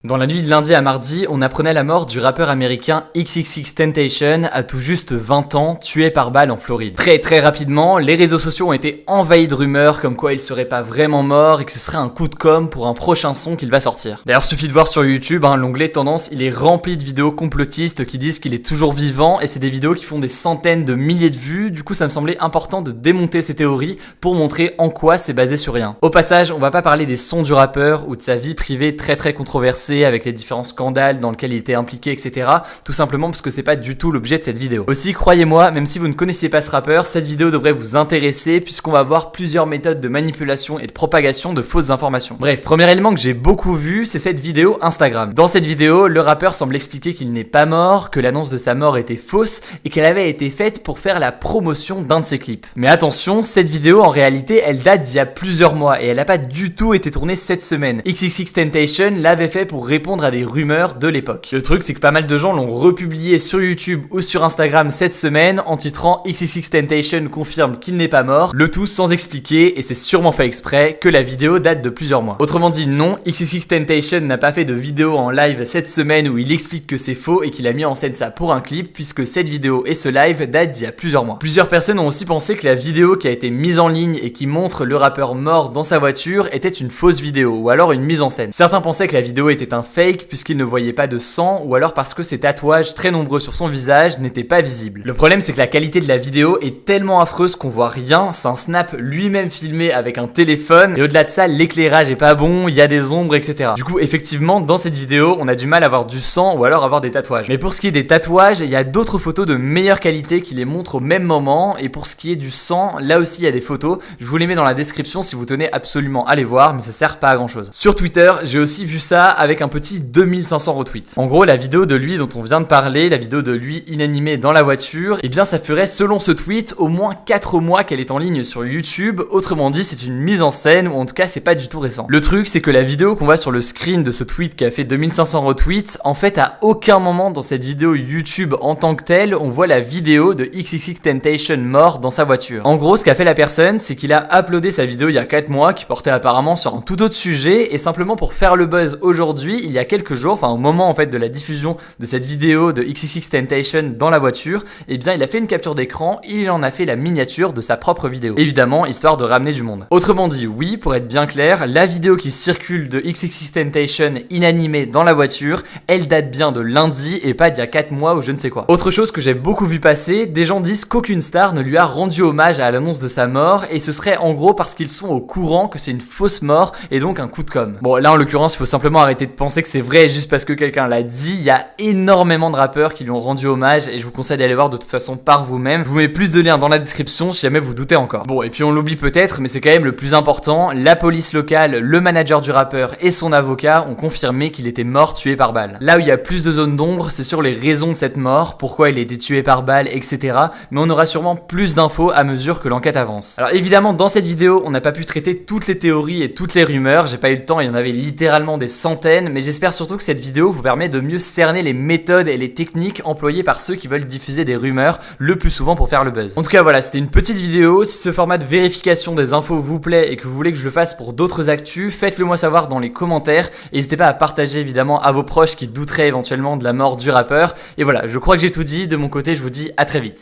Dans la nuit de lundi à mardi, on apprenait la mort du rappeur américain XXXTentacion à tout juste 20 ans, tué par balle en Floride. Très rapidement, les réseaux sociaux ont été envahis de rumeurs comme quoi il serait pas vraiment mort et que ce serait un coup de com' pour un prochain son qu'il va sortir. D'ailleurs, suffit de voir sur YouTube, l'onglet tendance, il est rempli de vidéos complotistes qui disent qu'il est toujours vivant et c'est des vidéos qui font des centaines de milliers de vues. Du coup, ça me semblait important de démonter ces théories pour montrer en quoi c'est basé sur rien. Au passage, on va pas parler des sons du rappeur ou de sa vie privée très controversée avec les différents scandales dans lesquels il était impliqué, etc. Tout simplement parce que c'est pas du tout l'objet de cette vidéo. Aussi, croyez-moi, même si vous ne connaissiez pas ce rappeur, cette vidéo devrait vous intéresser puisqu'on va voir plusieurs méthodes de manipulation et de propagation de fausses informations. Bref, premier élément que j'ai beaucoup vu, c'est cette vidéo Instagram. Dans cette vidéo, le rappeur semble expliquer qu'il n'est pas mort, que l'annonce de sa mort était fausse et qu'elle avait été faite pour faire la promotion d'un de ses clips. Mais attention, cette vidéo en réalité, elle date d'il y a plusieurs mois et elle n'a pas du tout été tournée cette semaine. XXXTentacion l'avait fait pour répondre à des rumeurs de l'époque. Le truc, c'est que pas mal de gens l'ont republié sur YouTube ou sur Instagram cette semaine en titrant XXXTentacion confirme qu'il n'est pas mort, le tout sans expliquer, et c'est sûrement fait exprès, que la vidéo date de plusieurs mois. Autrement dit, non, XXXTentacion n'a pas fait de vidéo en live cette semaine où il explique que c'est faux et qu'il a mis en scène ça pour un clip, puisque cette vidéo et ce live datent d'il y a plusieurs mois. Plusieurs personnes ont aussi pensé que la vidéo qui a été mise en ligne et qui montre le rappeur mort dans sa voiture était une fausse vidéo, ou alors une mise en scène. Certains pensaient que la vidéo était un fake puisqu'il ne voyait pas de sang, ou alors parce que ses tatouages très nombreux sur son visage n'étaient pas visibles. Le problème, c'est que la qualité de la vidéo est tellement affreuse qu'on voit rien, c'est un snap lui-même filmé avec un téléphone, et au-delà de ça, l'éclairage est pas bon, il y a des ombres, etc. Du coup, effectivement, dans cette vidéo, on a du mal à voir du sang ou alors avoir des tatouages. Mais pour ce qui est des tatouages, il y a d'autres photos de meilleure qualité qui les montrent au même moment, et pour ce qui est du sang, là aussi il y a des photos, je vous les mets dans la description si vous tenez absolument à les voir, mais ça sert pas à grand chose. Sur Twitter, j'ai aussi vu ça avec un petit 2500 retweets. En gros, la vidéo de lui dont on vient de parler, la vidéo de lui inanimé dans la voiture, eh bien ça ferait selon ce tweet au moins 4 mois qu'elle est en ligne sur YouTube, autrement dit c'est une mise en scène, ou en tout cas c'est pas du tout récent. Le truc c'est que la vidéo qu'on voit sur le screen de ce tweet qui a fait 2500 retweets, en fait à aucun moment dans cette vidéo YouTube en tant que telle, on voit la vidéo de XXXTentacion mort dans sa voiture. En gros, ce qu'a fait la personne, c'est qu'il a uploadé sa vidéo il y a 4 mois, qui portait apparemment sur un tout autre sujet, et simplement pour faire le buzz aujourd'hui, il y a quelques jours, enfin au moment en fait de la diffusion de cette vidéo de XXXTentacion dans la voiture, eh bien il a fait une capture d'écran et il en a fait la miniature de sa propre vidéo. Évidemment, histoire de ramener du monde. Autrement dit, oui, pour être bien clair, la vidéo qui circule de XXXTentacion inanimé dans la voiture, elle date bien de lundi et pas d'il y a 4 mois ou je ne sais quoi. Autre chose que j'ai beaucoup vu passer, des gens disent qu'aucune star ne lui a rendu hommage à l'annonce de sa mort et ce serait en gros parce qu'ils sont au courant que c'est une fausse mort et donc un coup de com'. Bon, là en l'occurrence, il faut simplement arrêter de penser que c'est vrai juste parce que quelqu'un l'a dit. Il y a énormément de rappeurs qui lui ont rendu hommage et je vous conseille d'aller voir de toute façon par vous-même. Je vous mets plus de liens dans la description si jamais vous doutez encore. Bon, et puis on l'oublie peut-être, mais c'est quand même le plus important, la police locale, le manager du rappeur et son avocat ont confirmé qu'il était mort tué par balle. Là où il y a plus de zones d'ombre, c'est sur les raisons de cette mort, pourquoi il a été tué par balle, etc. Mais on aura sûrement plus d'infos à mesure que l'enquête avance. Alors évidemment, dans cette vidéo, on n'a pas pu traiter toutes les théories et toutes les rumeurs, j'ai pas eu le temps, il y en avait littéralement des centaines, mais j'espère surtout que cette vidéo vous permet de mieux cerner les méthodes et les techniques employées par ceux qui veulent diffuser des rumeurs, le plus souvent pour faire le buzz. En tout cas voilà, c'était une petite vidéo. Si ce format de vérification des infos vous plaît et que vous voulez que je le fasse pour d'autres actus, faites-le moi savoir dans les commentaires. Et n'hésitez pas à partager évidemment à vos proches qui douteraient éventuellement de la mort du rappeur. Et voilà, je crois que j'ai tout dit. De mon côté, je vous dis à très vite.